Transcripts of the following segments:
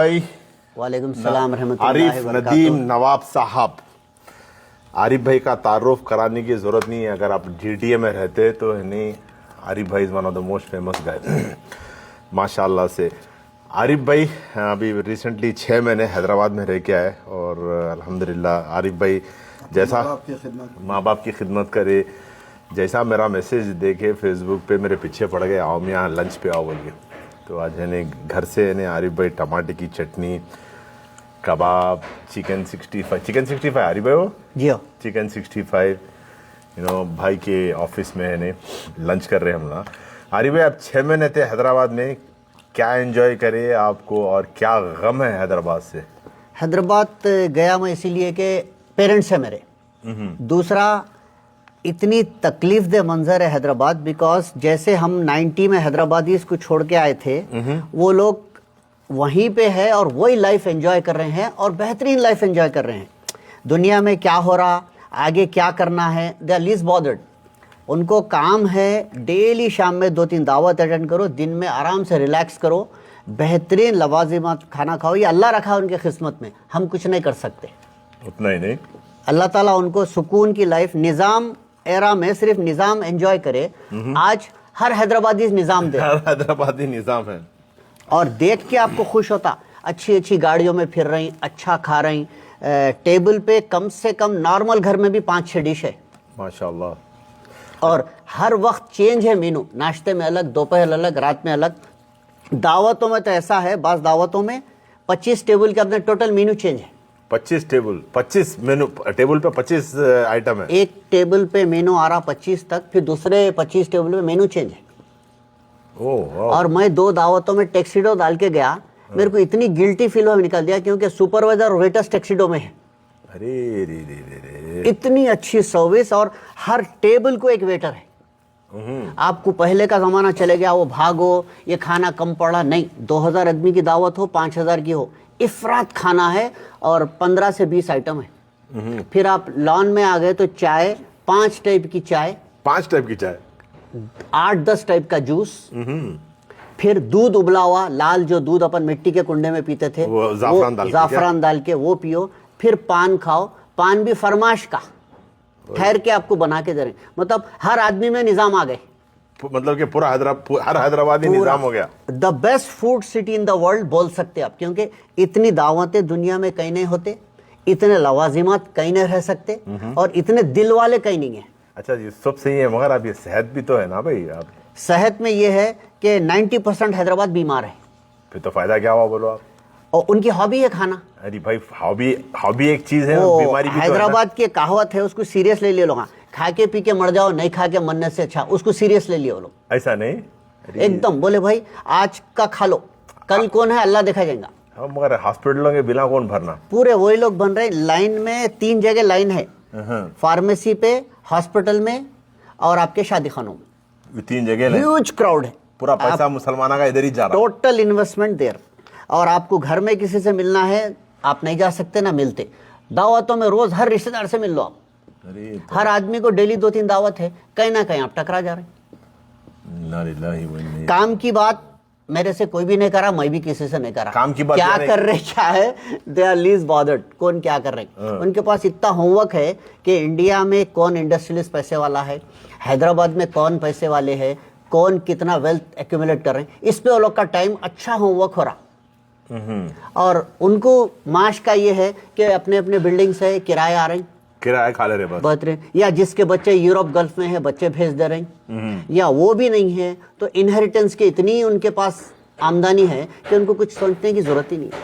भाई वालेकुम सलाम आरिफ नदीम नवाब साहब। आरिफ भाई का तारुफ कराने की जरूरत नहीं है, अगर आप GTA में रहते तो नहीं। आरिफ भाई is one of the most famous गाय माशाल्लाह से। आरिफ भाई अभी रिसेंटली 6 महीने हैदराबाद में रह के आए और अल्हम्दुलिल्लाह आरिफ भाई जैसा माँ बाप की खिदमत करे, जैसा मेरा मैसेज देखे फेसबुक पे मेरे पीछे पड़ गए, आओ मैं यहाँ लंच पे आओ बोल के। तो आज है घर से है आरिफ भाई टमाटर की चटनी, कबाब, चिकन 65 आरिफ भाई वो जी हो चिकन 65 भाई के ऑफिस में है लंच कर रहे हैं हम लोग। आरिफ भाई आप 6 महीने थे हैदराबाद में, क्या एंजॉय करे आपको और क्या गम है हैदराबाद से? हैदराबाद गया मैं इसीलिए कि पेरेंट्स है मेरे। दूसरा इतनी तकलीफ दे मंजर है हैदराबाद, बिकॉज जैसे हम 90 में हैदराबादीज को छोड़ के आए थे, वो लोग वहीं पे है और वही लाइफ एंजॉय कर रहे हैं और बेहतरीन लाइफ एंजॉय कर रहे हैं। दुनिया में क्या हो रहा, आगे क्या करना है, दे आर लीस्ट बॉदर्ड। उनको काम है डेली शाम में 2-3 दावत अटेंड करो, दिन में आराम से रिलैक्स करो, बेहतरीन लवाजिमात खाना खाओ। ये अल्लाह रखा उनके किस्मत में, हम कुछ नहीं कर सकते। उतना ही नहीं, अल्लाह ताला उनको सुकून की लाइफ निज़ाम एरा में सिर्फ निज़ाम एंजॉय करे। आज हर हैदराबादी निज़ाम दे, हर हैदराबादी निज़ाम है और देख के आपको खुश होता। अच्छी अच्छी गाड़ियों में फिर रही, अच्छा खा रही, टेबल पे कम से कम नॉर्मल घर में भी 5-6 डिश है माशाल्लाह, और हर वक्त चेंज है मेनू, नाश्ते में अलग, दोपहर अलग, रात में अलग। दावतों में तो ऐसा है, बास दावतों में 25 टेबल के अपने टोटल मेनू चेंज है। 25 मेनू टेबल पे 25 आइटम है। एक टेबल पे मेनू आ रहा 25 तक, फिर दूसरे 25 टेबल पे मेनू चेंज है। और मैं 2 दावतों में टैक्सीडो डाल के गया, मेरे को इतनी गिल्टी फील हुआ, निकल दिया, क्योंकि सुपरवाइजर वेटर्स टैक्सीडो में है। अरे रे रे रे, इतनी अच्छी सर्विस और हर टेबल को एक वेटर है। आपको पहले का जमाना चले गया, वो भागो ये खाना कम पड़ा, नहीं। 2000 आदमी की दावत हो, 5000 की हो, इफरात खाना है और 15 से 20 आइटम है। फिर आप लॉन में आ गए तो चाय, 5 टाइप की चाय, 8-10 टाइप का जूस, फिर दूध उबला हुआ लाल, जो दूध अपन मिट्टी के कुंडे में पीते थे, वो जाफरान डाल के वो पियो। फिर पान खाओ, पान भी फरमाश का, ठहर के आपको बना के दे रहे। मतलब हर आदमी में निजाम आ गए, मतलब कि पूरा हर हैदराबादी निजाम हो गया। The best food city in the world बोल सकते आप, क्योंकि इतनी दावतें दुनिया में कहीं नहीं होते, इतने लवाजिमात कहीं नहीं रह सकते, और इतने दिल वाले कहीं नहीं है। अच्छा जी, सब सही है, मगर अब ये सेहत भी तो है ना भाई। आप सेहत में ये है कि 90% हैदराबाद बीमार है, फिर तो फायदा क्या हुआ बोलो आप? और उनकी हॉबी है खाना। अरे भाई हॉबी एक चीज है, बीमारी भी तो है ना। हैदराबाद की कहावत है, उसको सीरियस ले लिए लोग। खा के पी के मर जाओ, नहीं खा के मरने से अच्छा, उसको सीरियस ले लिए वो लोग। ऐसा नहीं, एकदम बोले भाई आज का खा लो, कल कौन है अल्लाह देखा जाएगा। मगर हॉस्पिटलों के बिना कौन भरना? पूरे वही लोग बन रहे। लाइन में 3 जगह लाइन है, फार्मेसी पे, हॉस्पिटल में और आपके शादी खानों में। 3 जगह ह्यूज क्राउड है, पूरा पैसा मुसलमाना का इधर ही जा रहा है। टोटल इन्वेस्टमेंट देर। और आपको घर में किसी से मिलना है, आप नहीं जा सकते ना मिलते। दावतों में रोज हर रिश्तेदार से मिल लो आप। हर आदमी को डेली 2-3 दावत है, कहीं ना कहीं आप टकरा जा रहे हैं। काम की बात मेरे से कोई भी नहीं करा, मैं भी किसी से नहीं करा। काम की बात क्या कर रहे, क्या है, दे आर लीस्ट बॉदर्ड, कौन क्या कर रहे। उनके पास इतना होमवर्क है कि इंडिया में कौन इंडस्ट्रियलिस्ट पैसे वाला है, हैदराबाद में कौन पैसे वाले हैं, कौन कितना वेल्थ एक्यूमुलेट कर रहे हैं, इस पे वो लोग का टाइम अच्छा होमवर्क हो रहा। और उनको माश का ये है कि अपने अपने बिल्डिंग से किराए आ रहे हैं, किराया खा ले रहे बस। बहुत रहे, या जिसके बच्चे यूरोप गल्फ में है बच्चे भेज दे रहे हैं, या वो भी नहीं है तो इनहेरिटेंस की इतनी उनके पास आमदनी है कि उनको कुछ सोचने की जरूरत ही नहीं है।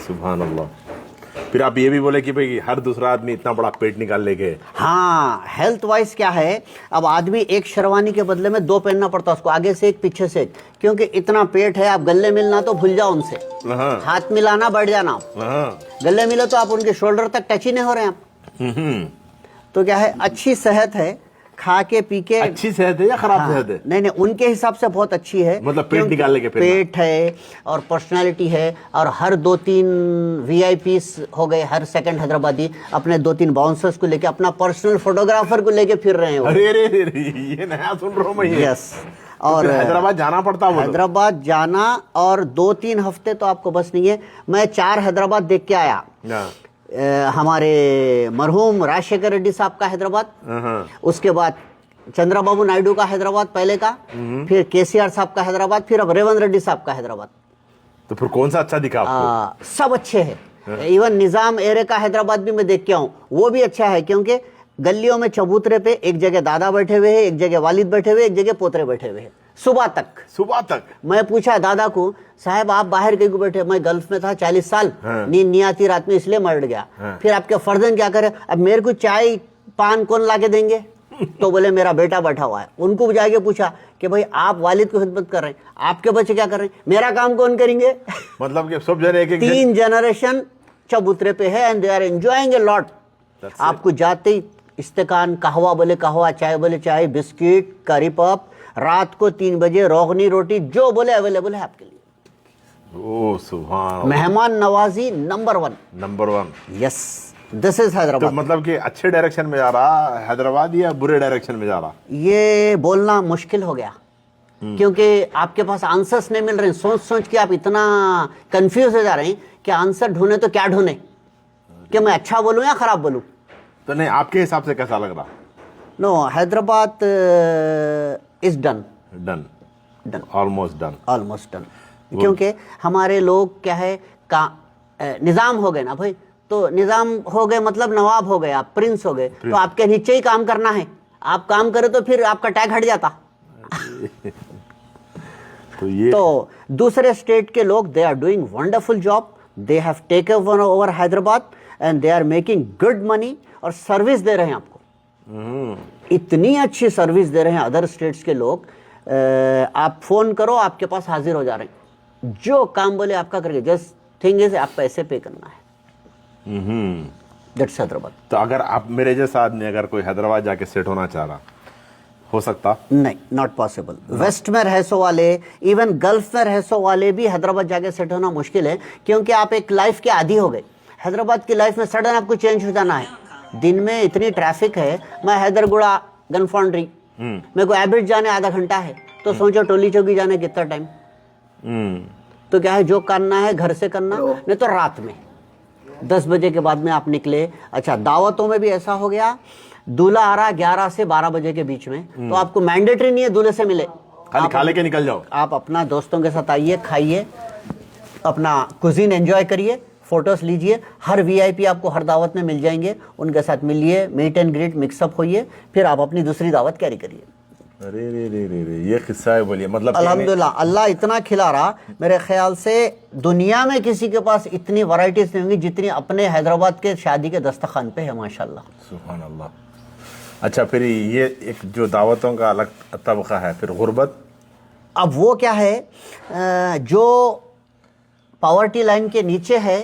सुभान अल्लाह। फिर आप ये भी बोले कि भाई हर दूसरा आदमी इतना बड़ा पेट निकाल लेके। हाँ, हेल्थ वाइज क्या है, अब आदमी एक शेरवानी के बदले में 2 पहनना पड़ता है उसको, आगे से एक पीछे से एक, क्योंकि इतना पेट है। आप गले मिलना तो भूल जाओ उनसे, हाथ मिलाना बढ़ जाना। गले मिले तो आप उनके शोल्डर तक टच ही नहीं हो रहे हैं आप। तो क्या है, अच्छी सेहत है, खा के पी के। अच्छी सेहत है या खराब सेहत है? नहीं, उनके हिसाब से बहुत अच्छी है। मतलब पेट निकालने के पेट है और पर्सनालिटी है, और हर 2-3 VIPs हो गए, हर सेकंड हैदराबादी अपने 2-3 बाउंसर्स को लेके, अपना पर्सनल फोटोग्राफर को लेके फिर रहे हैं। अरे ये नया सुन रहा हूँ मैं। यस, और फिर हैदराबाद जाना पड़ता वो हैदराबाद जाना और 2-3 हफ्ते तो आपको बस नहीं है। मैं 4 हैदराबाद देख के आया। हमारे मरहूम राजशेखर रेड्डी साहब का हैदराबाद, उसके बाद चंद्रबाबू नायडू का हैदराबाद पहले का, फिर केसीआर साहब का हैदराबाद, फिर अब रेवंत रेड्डी साहब का हैदराबाद। तो फिर कौन सा अच्छा दिखा आपको? सब अच्छे हैं। इवन निजाम एरे का हैदराबाद भी मैं देख के आऊं, वो भी अच्छा है, क्योंकि गलियों में चबूतरे पे एक जगह दादा बैठे हुए हैं, एक जगह वालिद बैठे हुए, एक जगह पोतरे बैठे हुए हैं, सुबह तक। मैं पूछा दादा को, साहब आप बाहर कहीं को बैठे? मैं गल्फ में था 40 साल, नींद नहीं आती रात में इसलिए मर गया। फिर आपके फर्जन क्या करे? अब मेरे को चाय पान कौन ला के देंगे? तो बोले मेरा बेटा बैठा हुआ है। उनको जाके पूछा कि भाई आप वालिद को खिदमत कर रहे हैं, आपके बच्चे क्या कर रहे हैं, मेरा काम कौन करेंगे? मतलब कि सब जने एक 3 जनरेशन चबूतरे पे है and they are enjoying a lot. आपको जाते ही इस्तेकान कहवा बोले कहवा, चाय बोले चाय, बिस्किट, करी पप, रात को 3 बजे रोगनी रोटी, जो बोले अवेलेबल है आपके लिए। ओ सुभान, मेहमान नवाजी number 1। Yes, this is Hyderabad. तो मतलब कि अच्छे डायरेक्शन में जा रहा हैदराबाद या बुरे डायरेक्शन में जा रहा? ये बोलना मुश्किल हो गया, क्योंकि आपके पास आंसर्स नहीं मिल रहे। सोच सोच के आप इतना कंफ्यूज हो जा रहे हैं कि आंसर ढूंढे तो क्या ढूंढे, कि मैं अच्छा बोलूं या खराब बोलूं। तो नहीं, आपके हिसाब से कैसा लग रहा? No, Hyderabad is done, almost done. क्योंकि हमारे लोग क्या है का निजाम हो गए ना भाई, तो निजाम हो गए मतलब नवाब हो गए, आप प्रिंस हो गए, तो आपके नीचे ही काम करना है। आप काम करें तो फिर आपका टैग हट जाता। तो दूसरे स्टेट के लोग they are doing wonderful job, they have taken over Hyderabad and they are making good money और सर्विस दे रहे हैं आपको। इतनी अच्छी सर्विस दे रहे हैं अदर स्टेट्स के लोग। आप फोन करो, आपके पास हाजिर हो जा रहे हैं, जो काम बोले आपका करके। जस्ट थिंग इज आप पैसे पे करना है। दैट्स हैदराबाद। तो अगर आप मेरे जैसा आदमी अगर कोई हैदराबाद जाके सेट होना चाह रहा, हो सकता? नहीं, नॉट पॉसिबल। वेस्ट में रह सो वाले, इवन गल्फ में रह सो वाले भी हैदराबाद जाके सेट होना मुश्किल है, क्योंकि आप एक लाइफ के आदी हो गए। हैदराबाद की लाइफ में सडन आपको चेंज हो जाना है। दिन में इतनी ट्रैफिक है, मैं हैदरगुड़ा गन फाउंड्री, मेरे को एवरेज जाने आधा घंटा है, तो सोचो टोली चौकी जाने कितना टाइम। तो क्या है, जो करना है घर से करना, नहीं तो रात में 10 बजे के बाद में आप निकले। अच्छा, दावतों में भी ऐसा हो गया, दूल्हा आ रहा 11 से 12 बजे के बीच में, तो आपको मैंडेटरी नहीं है दूल्हे से मिले, खाली खा लेके निकल जाओ। आप अपना दोस्तों के साथ आइए, खाइए, अपना कुजीन एंजॉय करिए, फोटोज लीजिए। हर वीआईपी आपको हर दावत में मिल जाएंगे, उनके साथ मिलिए, मीट एंड ग्रीट, मिक्सअप होइए, फिर आप अपनी दूसरी दावत कैरी करिए। अरे रे रे रे रे, ये किस्सा है, बोलिए। मतलब अल्हम्दुलिल्लाह, अल्लाह इतना खिला रहा, मेरे ख्याल से दुनिया में किसी के पास इतनी वैरायटीज नहीं होंगी जितनी अपने हैदराबाद के शादी के दस्तरखान पे है, माशाल्लाह। सुभान अल्लाह। अच्छा, फिर ये एक जो दावतों का अलग तबका है, फिर गुर्बत। अब वो क्या है, जो पॉवर्टी लाइन के नीचे है,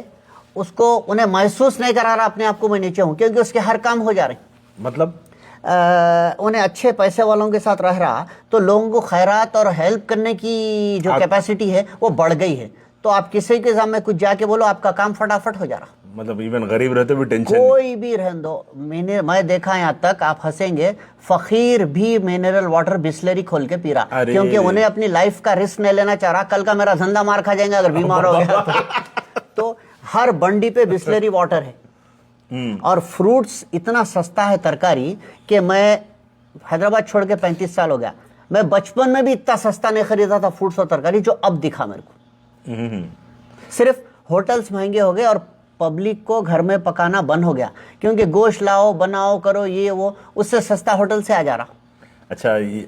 उसको उन्हें महसूस नहीं करा रहा अपने आप को मैं नीचे हूं, क्योंकि उसके हर काम हो जा रहे हैं। मतलब उन्हें अच्छे पैसे वालों के साथ रह रहा, तो लोगों को खैरात और हेल्प करने की जो कैपेसिटी है वो बढ़ गई है। तो आप किसी के सामने कुछ जाके बोलो, आपका काम फटाफट हो जा रहा। मतलब इवन गरीब रहते भी टेंशन, कोई भी रहने दो। मैं देखा यहाँ तक, आप हंसेंगे, फकीर भी मिनरल वाटर बिस्लरी खोल के पी रहा, क्योंकि उन्हें अपनी लाइफ का रिस्क नहीं लेना चाह रहा। कल का मेरा धंधा मार खा जाएगा अगर बीमार हो गया तो हर बंडी पे बिस्लरी वाटर है। और फ्रूट्स इतना सस्ता है, तरकारी, कि मैं हैदराबाद छोड़ के 35 साल हो गया, मैं बचपन में भी इतना सस्ता नहीं खरीदा था फ्रूट्स और तरकारी जो अब दिखा मेरे को। सिर्फ होटल्स महंगे हो गए और पब्लिक को घर में पकाना बंद हो गया, क्योंकि गोश्त लाओ, बनाओ, करो, ये वो, उससे सस्ता होटल से आ जा रहा। अच्छा, ये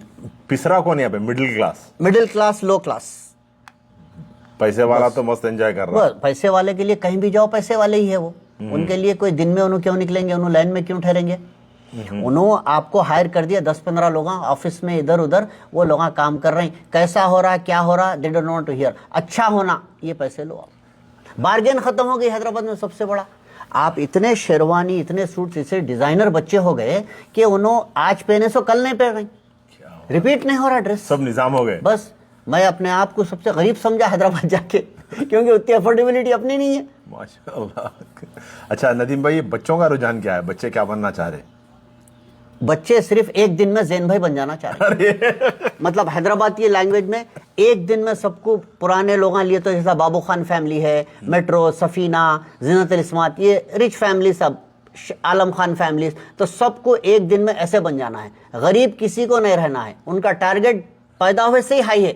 पिसरा कौन यहाँ पे? मिडिल क्लास, लो क्लास। पैसे वाला तो मस्त एंजॉय कर रहा है। पैसे वाले के लिए कहीं भी जाओ, पैसे वाले ही है वो। उनके लिए कोई दिन में उन्होंने क्यों निकलेंगे, उन्होंने लाइन में क्यों ठहरेंगे? उन्होंने आपको हायर कर दिया, 10-15 लोग ऑफिस में इधर उधर, वो लोग काम कर रहे हैं, कैसा हो रहा, क्या हो रहा, they don't want to hear. अच्छा होना, ये पैसे लो आप। बार्गेन खत्म हो गई हैदराबाद में सबसे बड़ा। आप इतने शेरवानी, इतने सूट, इसे डिजाइनर बच्चे हो गए कि उन्होंने आज पहने सो कल नहीं पहन रहे, रिपीट नहीं हो रहा ड्रेस, सब निजाम हो गए। बस मैं अपने आप को सबसे गरीब समझा हैदराबाद जाके, क्योंकि उतनी अफोर्डेबिलिटी अपनी नहीं है। माशाअल्लाह। अच्छा नदीम भाई, बच्चों का रुझान क्या है? बच्चे क्या बनना चाह रहे? बच्चे सिर्फ एक दिन में जैन भाई बन जाना चाह रहे हैं। मतलब हैदराबाद की लैंग्वेज में एक दिन में सबको, पुराने लोगों लिए तो जैसा बाबू खान फैमिली है, मेट्रो, सफीना, जीनत अल इस्मात, ये रिच फैमिली, सब आलम खान फैमिली, तो सबको एक दिन में ऐसे बन जाना है। गरीब किसी को नहीं रहना है, उनका टारगेट पैदा हुए से ही हाई है,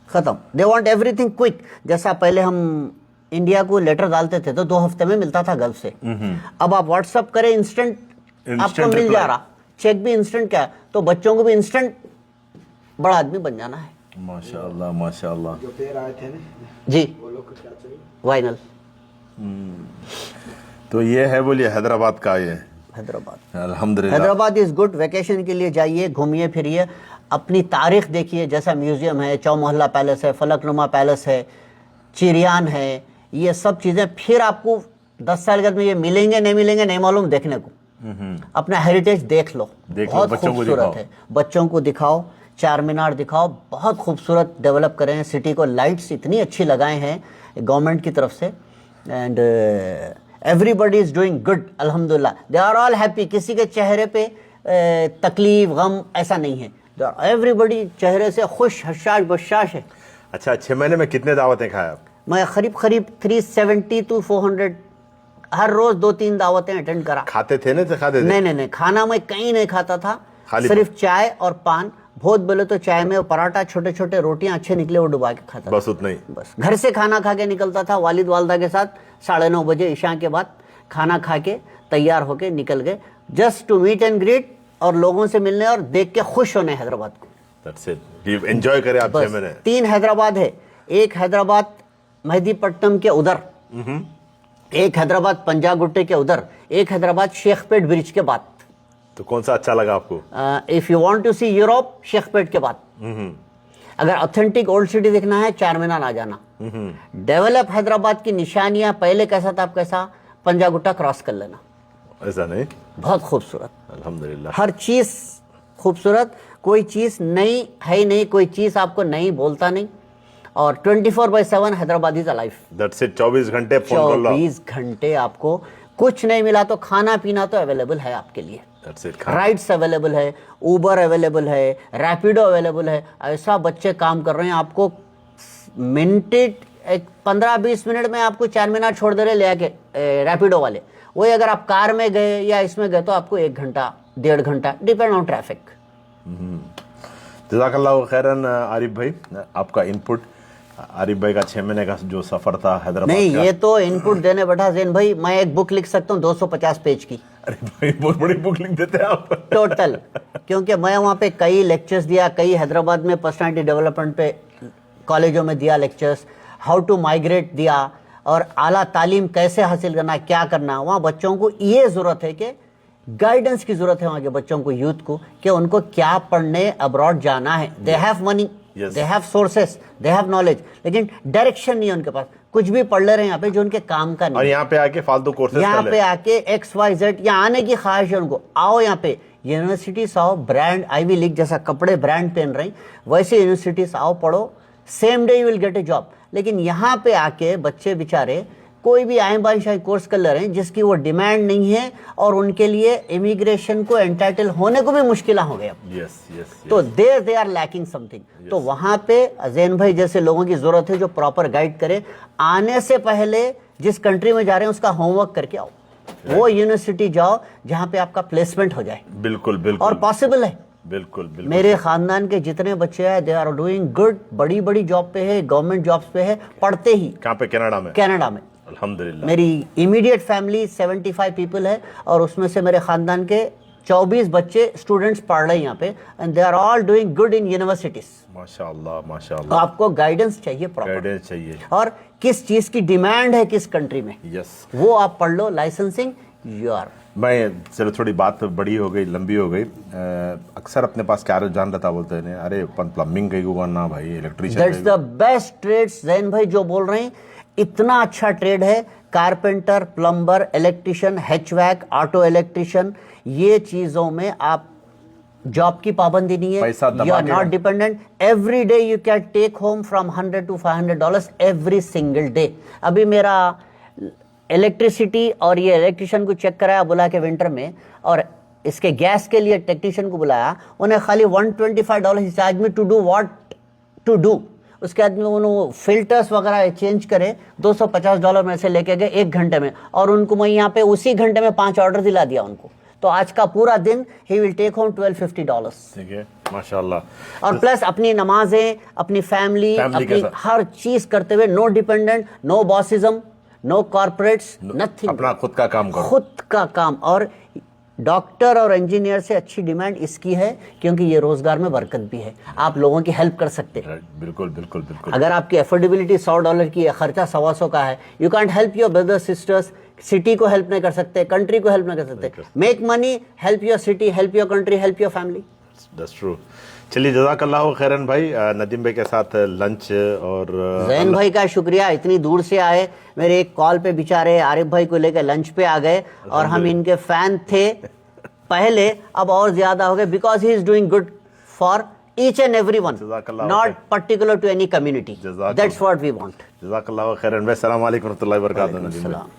खत्म। They want everything quick. जैसा पहले हम इंडिया को लेटर डालते थे तो 2 हफ्ते में मिलता था गल्फ से, अब आप व्हाट्सअप करें इंस्टेंट आपको मिल जा रहा, चेक भी इंस्टेंट, क्या तो बच्चों को भी इंस्टेंट बड़ा आदमी बन जाना है। माशाल्लाह माशाल्लाह। जो पेड़ आए थे ना, जी, वो लोग को क्या चाहिए? वाइनल। तो ये है, बोलिए हैदराबाद का, ये हैदराबाद, अल्हम्दुलिल्लाह। Hyderabad is good. वेकेशन के लिए जाइए, घूमिए फिरिए, अपनी तारीख देखिए। जैसा म्यूजियम है, चौमोहल्ला पैलेस है, फलकनुमा पैलेस है, चिरियान है, ये सब चीजें फिर आपको 10 साल के बाद में ये मिलेंगे नहीं मिलेंगे नहीं मालूम देखने को। अपना हेरिटेज देख लो, बहुत बच्चों को खूबसूरत दिखाओ। है। बच्चों को दिखाओ, चार मीनार दिखाओ, बहुत खूबसूरत डेवलप करे हैं सिटी को। लाइट्स इतनी अच्छी लगाए हैं गवर्नमेंट की तरफ से, and everybody is doing good, अल्हम्दुलिल्लाह। दे आर ऑल हैप्पी, किसी के चेहरे पे तकलीफ गम ऐसा नहीं है, एवरीबडी चेहरे से खुश हशाश बशाश है। अच्छा, 6 महीने में कितने दावतें खाए आप? मैं करीब 370 to 400 हर रोज 2-3 दावतें अटेंड करा। खाते थे ना, तो खाते थे? नहीं, खाना मैं कहीं नहीं खाता था, खाली सिर्फ चाय और पान। बहुत बोले तो चाय में पराठा, छोटे छोटे रोटियां अच्छे निकले वो डुबा के खाता बस उतना ही? बस घर से खाना खा के निकलता था, वालिद वालदा के साथ 9:30 बजे ईशा के बाद खाना खा के तैयार होके निकल गए, just to meet and greet और लोगों से मिलने और देख के खुश होने हैदराबाद को। That's it. एंजॉय करें आप 6 महीने। 3 हैदराबाद है, एक हैदराबाद मेहदीपट्टनम के उधर, एक हैदराबाद पंजागुट्टे के उधर, एक हैदराबाद शेखपेट ब्रिज के बाद। तो कौन सा अच्छा लगा आपको? If you want to see Europe, Shaikpet के बाद। अगर ऑथेंटिक ओल्ड सिटी देखना है, चार मीनार आ जाना। डेवलप हैदराबाद की निशानियां, पहले कैसा था अब कैसा, पंजागुट्टा क्रॉस कर लेना। ऐसा नहीं? बहुत खूबसूरत, अल्हम्दुलिल्लाह। हर चीज खूबसूरत, कोई चीज नई है ही नहीं, कोई चीज आपको नहीं बोलता नहीं। और 24/7 Hyderabad is alive. That's it. 24 घंटे फोन कर लो। 24 घंटे आपको कुछ नहीं मिला तो खाना पीना तो अवेलेबल है आपके लिए। That's it. राइड्स अवेलेबल है, उबर अवेलेबल है, रैपिडो अवेलेबल है। ऐसा बच्चे काम कर रहे हैं, आपको मिनटेड 15-20 मिनट में आपको चार मीनार छोड़ दे रहे ले आके रैपिडो वाले। वही अगर आप कार में गए या इसमें गए तो आपको 1 घंटा 1.5 घंटा, डिपेंड ऑन ट्रैफिक। जज़ाकल्लाहु खैरन आरिफ भाई, आपका इनपुट। आरिफ भाई का 6 महीने का जो सफर था हैदराबाद नहीं, का। ये तो इनपुट देने बैठा जैन भाई, मैं एक बुक लिख सकता हूँ 250 पेज की। अरे भाई, बहुत बड़ी बुक लिख देते हैं आप। टोटल, क्योंकि मैं वहाँ पे कई लेक्चर्स दिया, कई हैदराबाद में पर्सनालिटी डेवलपमेंट पे कॉलेजों में दिया लेक्चर्स, हाउ टू माइग्रेट दिया, और आला तालीम कैसे हासिल करना, क्या करना। वहाँ बच्चों को ये ज़रूरत है कि गाइडेंस की ज़रूरत है वहाँ के बच्चों को, यूथ को, कि उनको क्या पढ़ने अब्रॉड जाना है। They have money, they have sources, they have knowledge, लेकिन डायरेक्शन नहीं है उनके पास। कुछ भी पढ़ ले रहे हैं यहाँ पे जो उनके काम का नहीं। और यहाँ पे आके फालतू कोर्सेज यहाँ पे आके XYZ यहाँ आने की ख्वाहिश है उनको, आओ यहाँ पे यूनिवर्सिटीज आओ, ब्रांड आईवी लीग जैसा कपड़े ब्रांड पहन रही वैसे यूनिवर्सिटीज आओ, पढ़ो, same day you will get A job. लेकिन यहाँ पे आके बच्चे बेचारे कोई भी आए बाई शाही कोर्स कर ले रहे हैं जिसकी वो डिमांड नहीं है, और उनके लिए इमिग्रेशन को एंटाइटल होने को भी मुश्किल हो गया। Yes yes. तो दे आर लैकिंग समथिंग। तो वहां पे जैन भाई जैसे लोगों की जरूरत है जो प्रॉपर गाइड करे। आने से पहले जिस कंट्री में जा रहे हैं उसका होमवर्क करके आओ, वो यूनिवर्सिटी जाओ जहां पे आपका प्लेसमेंट हो जाए। बिल्कुल बिल्कुल। और पॉसिबल है। बिल्कुल बिल्कुल। मेरे खानदान के जितने बच्चे हैं, दे आर डूइंग गुड, बड़ी बड़ी जॉब पे है, गवर्नमेंट जॉब्स पे है, पढ़ते ही। कहाँ पे? कनाडा में? कनाडा में। अल्हम्दुलिल्लाह। मेरी इमीडिएट फैमिली 75 पीपल है, और उसमें से मेरे खानदान के 24 बच्चे स्टूडेंट्स पढ़ रहे हैं यहाँ पे, and they are all doing good in universities. माशाअल्लाह तो माशाअल्लाह। आपको गाइडेंस चाहिए प्रॉपर, गाइडेंस चाहिए। और किस चीज की डिमांड है किस कंट्री में, यस। वो आप पढ़ लो। Licensing your. मैं, चलो थोड़ी बात बड़ी हो गई, लंबी हो गई। अक्सर अपने पास क्या जान रहता, बोलते हैं अरे अपन प्लम्बिंग कहीं को करना भाई, electrician. That's the best trades Jain भाई जो बोल रहे हैं, इतना अच्छा ट्रेड है। Carpenter, plumber, electrician, hatchback, auto electrician, ये चीजों में आप जॉब की पाबंदी नहीं है। पैसा दबा यू आर के not dependent. Every day you can take home from $100 to $500 every single day. अभी मेरा इलेक्ट्रिसिटी और ये इलेक्ट्रिशियन को चेक कराया बुला के विंटर में, और इसके गैस के लिए टेक्नीशियन को बुलाया, उन्हें खाली $125 charge me to do what to do. उसके बाद में उन्होंने फिल्टर्स वगैरह चेंज करे, $250 में से लेके गए 1 घंटे में, और उनको मैं यहाँ पे उसी घंटे में 5 ऑर्डर दिला दिया उनको। तो आज का पूरा दिन ही विल टेक होम $1250। ठीक है, माशाल्लाह। और प्लस अपनी नमाजें, अपनी फैमिली अपनी हर चीज करते हुए, no dependent, no bossism, no corporates, nothing, अपना खुद का काम करो, खुद का काम। और डॉक्टर और इंजीनियर से अच्छी डिमांड इसकी है क्योंकि ये रोजगार में बरकत भी है, आप लोगों की हेल्प कर सकते हैं। बिल्कुल बिल्कुल बिल्कुल। अगर आपकी अफोर्डेबिलिटी $100 की है, खर्चा $125 का है, you can't help your brothers sisters. City को हेल्प नहीं कर सकते, कंट्री को हेल्प नहीं कर सकते। Make money, help your city, help your country, help your family. That's true. चलिए, जज़ाकल्लाह खैरन भाई, नदीम भाई के साथ लंच और जैन भाई का शुक्रिया, इतनी दूर से आए, मेरे एक कॉल पे बेचारे आरिफ भाई को लेकर लंच पे आ गए, और हम इनके फैन थे पहले, अब और ज्यादा हो गए, because he is doing good for each and every one, not particular to any community. That's what we want. जज़ाकल्लाह खैरन भाई। अस्सलाम वालेकुम रहमतुल्लाहि व बरकातहू। सलाम।